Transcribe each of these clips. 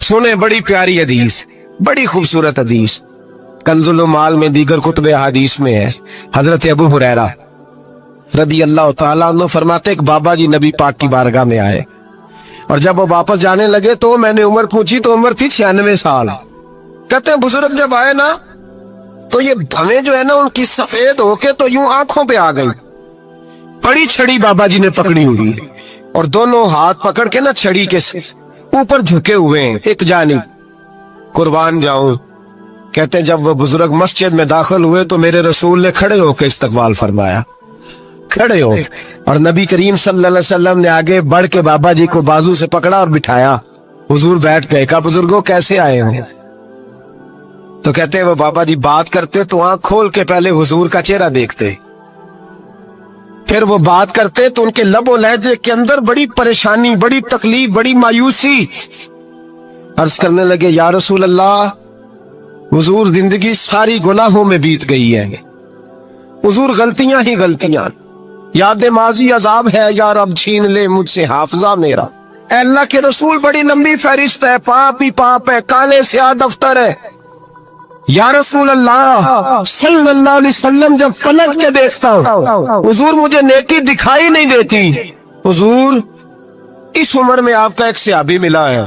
सुने बड़ी प्यारी हदीस, बड़ी खूबसूरत हदीस, कंजुल माल में दीगर कुतुब हदीस में है। हजरत अबू हुरैरा रदी अल्लाह तआला अन्हु फरमाते एक बाबा जी नबी पाक की बारगाह में आए और जब वो वापस जाने लगे तो मैंने उम्र पूछी तो उम्र थी 96 साल। कहते हैं बुजुर्ग जब आए ना तो ये भवें जो है ना उनकी सफेद होके तो यूं आंखों पे आ गई। बड़ी छड़ी बाबा जी ने पकड़ी हुई और दोनों हाथ पकड़ के ना छड़ी के ऊपर झुके हुए हैं एक जानिब। कुर्बान जाऊं, कहते हैं जब वो बुजुर्ग मस्जिद में दाखिल हुए तो मेरे रसूल ने खड़े होकर इस्तकबाल फरमाया, खड़े हो, और नबी करीम सल्लल्लाहु अलैहि वसल्लम ने आगे बढ़ के बाबा जी को बाजू से पकड़ा और बिठाया। हुजूर बैठ गए। कहा बुजुर्गों कैसे आए हो? तो कहते हैं वो बाबा जी बात करते तो आंख खोल के पहले हुजूर का चेहरा देखते, फिर वो बात करते तो उनके लबो लहजे के अंदर बड़ी परेशानी, बड़ी तकलीफ, बड़ी मायूसी। अर्ज करने लगे या रसूल अल्लाह, हुजूर जिंदगी सारी गुनाहों में बीत गई है, हुजूर गलतियां ही गलतियां, याद माजी अजाब है, या रब छीन ले मुझसे हाफजा मेरा। ऐ अल्लाह के रसूल बड़ी लंबी फहरिस्त है, पाप ही पाप है, काले स्याह दफ्तर है। या रसूल अल्लाह सल्लल्लाहु अलैहि वसल्लम जब पलट के देखता हूँ हुजूर मुझे नेकी दिखाई नहीं देती। हुजूर इस उम्र में आपका एक सहाबी मिला है,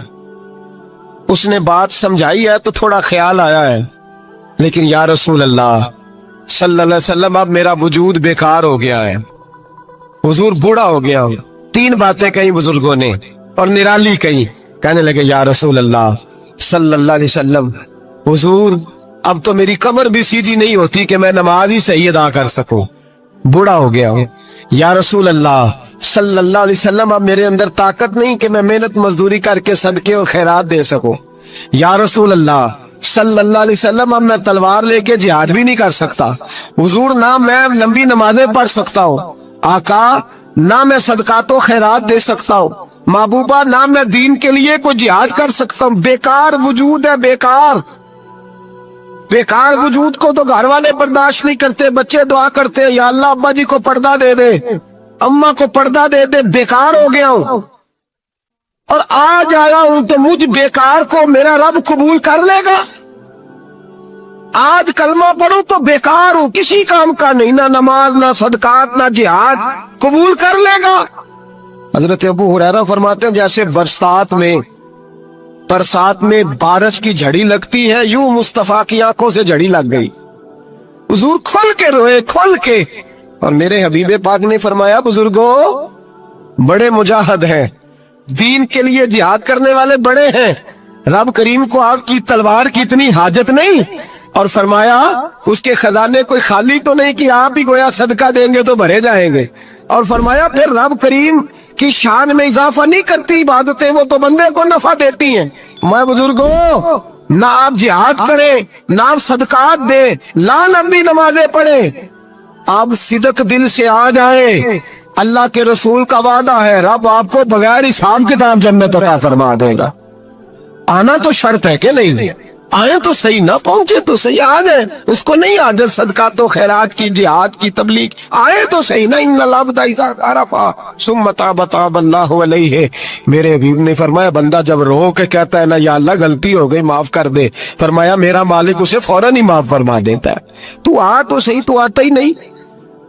उसने बात समझाई है तो थोड़ा ख्याल आया है, लेकिन या रसूल अल्लाह सल्लल्लाहु अलैहि वसल्लम अब मेरा वजूद बेकार हो गया है, हुजूर बूढ़ा हो गया हूँ। 3 बातें कही बुजुर्गों ने और निराली कही। कहने लगे या रसूल अल्लाह सल्लल्लाहु अलैहि वसल्लम, हुजूर अब तो मेरी कमर भी सीधी नहीं होती कि मैं नमाज ही सही अदा कर सकूं, बूढ़ा हो गया हूं। या रसूल अल्लाह सल्लल्लाहु अलैहि वसल्लम अब मेरे अंदर ताकत नहीं कि मैं मेहनत मजदूरी करके सदके और खैरात दे सकूं। या रसूल अल्लाह सल्लल्लाहु अलैहि वसल्लम अब मैं तलवार लेके जिहाद भी नहीं कर सकता। हुजूर ना मैं लंबी नमाजें पढ़ सकता हूँ, आका ना मैं सदकातो खैरात दे सकता हूँ, महबूबा ना मैं दीन के लिए कोई जिहाद कर सकता हूँ। बेकार वजूद है, बेकार बेकार वजूद को तो घर वाले बर्दाश्त नहीं करते, बच्चे दुआ करते हैं या अल्लाह अब्बा जी को पर्दा दे दे, अम्मा को पर्दा दे दे, बेकार हो गया हूं और आज आया हूं तो मुझ बेकार को मेरा रब कबूल कर लेगा। आज कलमा पढ़ूं तो बेकार हूं, किसी काम का नहीं, ना नमाज ना सदकात ना जिहाद, कबूल कर लेगा। हजरत अबू हुरैरा फरमाते हैं जैसे बरसात में बारिश की झड़ी लगती है, यूं मुस्तफा की आंखों से झड़ी लग गई। हुजूर खोल के रोए, खोल के। और मेरे हबीबे पाक ने फरमाया बुजुर्गों बड़े मुजाहिद हैं, दीन के लिए जिहाद करने वाले बड़े हैं, रब करीम को आपकी तलवार की इतनी हाजत नहीं। और फरमाया उसके खजाने कोई खाली तो नहीं कि आप ही गोया सदका देंगे तो भरे जाएंगे। और फरमाया फिर रब करीम की शान में इजाफा नहीं करती इबादतें, वो तो बंदे को नफा देती हैं। मैं बुजुर्गों ना आप जिहाद करें, ना आप सदकात दे, ना लंबी नमाजें पढ़े, आप सिदक दिल से आ जाए, अल्लाह के रसूल का वादा है रब आपको बगैर हिसाब किताब जन्नत अता फरमा देगा। आना तो शर्त है कि नहीं, आए तो सही, ना पहुंचे तो सही, आ गए उसको नहीं आदत सदका तो खैरात की जिहाद की तबलीग, आए तो सही ना। मेरे हबीब ने फरमाया बंदा जब रो के कहता है ना या अल्लाह गलती हो गई माफ कर दे, फरमाया मेरा मालिक उसे फौरन ही माफ फरमा देता है। तू आ तो सही, तू आता ही नहीं,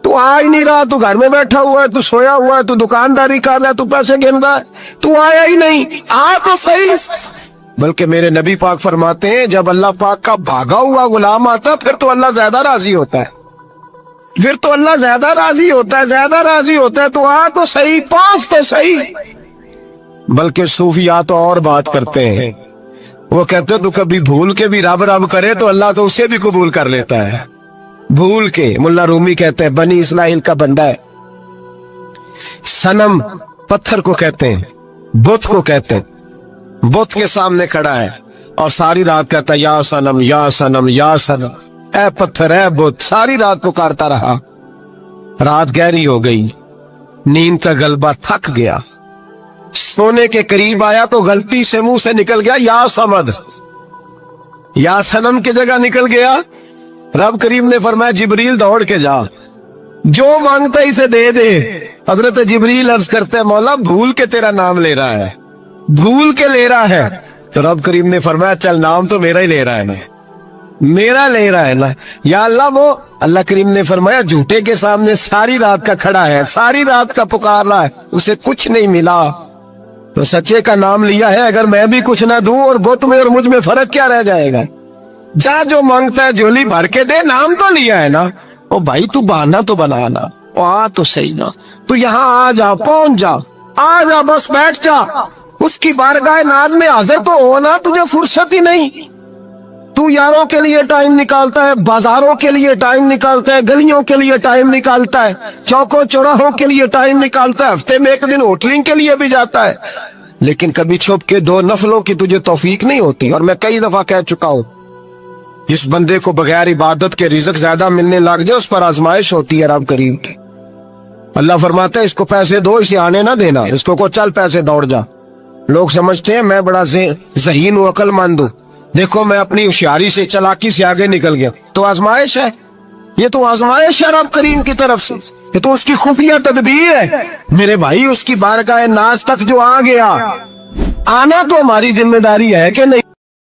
तू आ ही नहीं रहा, तू घर में बैठा हुआ है, तू सोया हुआ है, तू दुकानदारी कर रहा है, तू पैसे गिन रहा है, तू आया ही नहीं, आ तो सही। बल्कि मेरे नबी पाक फरमाते हैं जब अल्लाह पाक का भागा हुआ गुलाम आता फिर तो अल्लाह ज्यादा राजी होता है, फिर तो अल्लाह ज्यादा राजी होता है, ज्यादा राजी होता है। तो आ तो सही, पास तो सही। बल्कि सूफिया तो और बात करते हैं, वो कहते हैं तू कभी भूल के भी रब रब करे तो अल्लाह तो उसे भी कबूल कर लेता है, भूल के। मुल्ला रूमी कहते हैं बनी इस्राइल का बंदा है, सनम पत्थर को कहते हैं, बुत को कहते हैं, बुत के सामने खड़ा है और सारी रात कहता है या सनम या सनम या सनम, ऐ पत्थर ऐ बुत, सारी रात पुकारता रहा। रात गहरी हो गई, नींद का गलबा थक गया, सोने के करीब आया तो गलती से मुंह से निकल गया या समद, या सनम की जगह निकल गया। रब करीम ने फरमाया जिब्रील दौड़ के जा, जो मांगता इसे दे दे। हजरत जिब्रील अर्ज करते हैं मौला भूल के तेरा नाम ले रहा है, भूल के ले रहा है, تو رب کریم نے فرمایا چل نام تو میرا ہی لے رہا ہے نا، میرا لے رہا ہے نا یا اللہ۔ وہ اللہ کریم نے فرمایا جھوٹے کے سامنے ساری رات کا کھڑا ہے، ساری رات کا پکار رہا ہے، اسے کچھ نہیں ملا، تو سچے کا نام لیا ہے۔ اگر میں بھی کچھ نہ دوں اور بت میں اور مجھ میں فرق کیا رہ جائے گا؟ جا جو مانگتا ہے جھولی بھر کے دے، نام تو لیا ہے نا۔ او بھائی تو بہانا تو بنانا، او آ تو صحیح نا، تو یہاں آ جا، پہنچ جا، آ جا، بس بیٹھ جا، اس کی بارگاہ ناز میں حاضر تو ہونا، تجھے فرصت ہی نہیں۔ تو یاروں کے لیے ٹائم نکالتا ہے، بازاروں کے لیے ٹائم نکالتا ہے، گلیوں کے لیے ٹائم نکالتا ہے، چوکوں چوراہوں کے لیے ٹائم نکالتا ہے، ہفتے میں ایک دن ہوٹلنگ کے لیے بھی جاتا ہے، لیکن کبھی چھپ کے 2 نفلوں کی تجھے توفیق نہیں ہوتی۔ اور میں کئی دفعہ کہہ چکا ہوں، جس بندے کو بغیر عبادت کے رزق زیادہ ملنے لگ جائے اس پر آزمائش ہوتی ہے رب کریم کی۔ اللہ فرماتا ہے اس کو پیسے دو، اسے آنے نہ دینا، اس کو چل پیسے دوڑ جا۔ لوگ سمجھتے ہیں میں بڑا ذہین ہوں، عقل مند ہوں، دیکھو میں اپنی ہوشیاری سے، چلاکی سے آگے نکل گیا، تو آزمائش ہے، یہ تو آزمائش ہے رب کریم کی طرف سے، یہ تو اس کی خفیہ تدبیر ہے میرے بھائی۔ اس کی بارگاہ ناز تک جو آ گیا، آنا تو ہماری ذمہ داری ہے کہ نہیں؟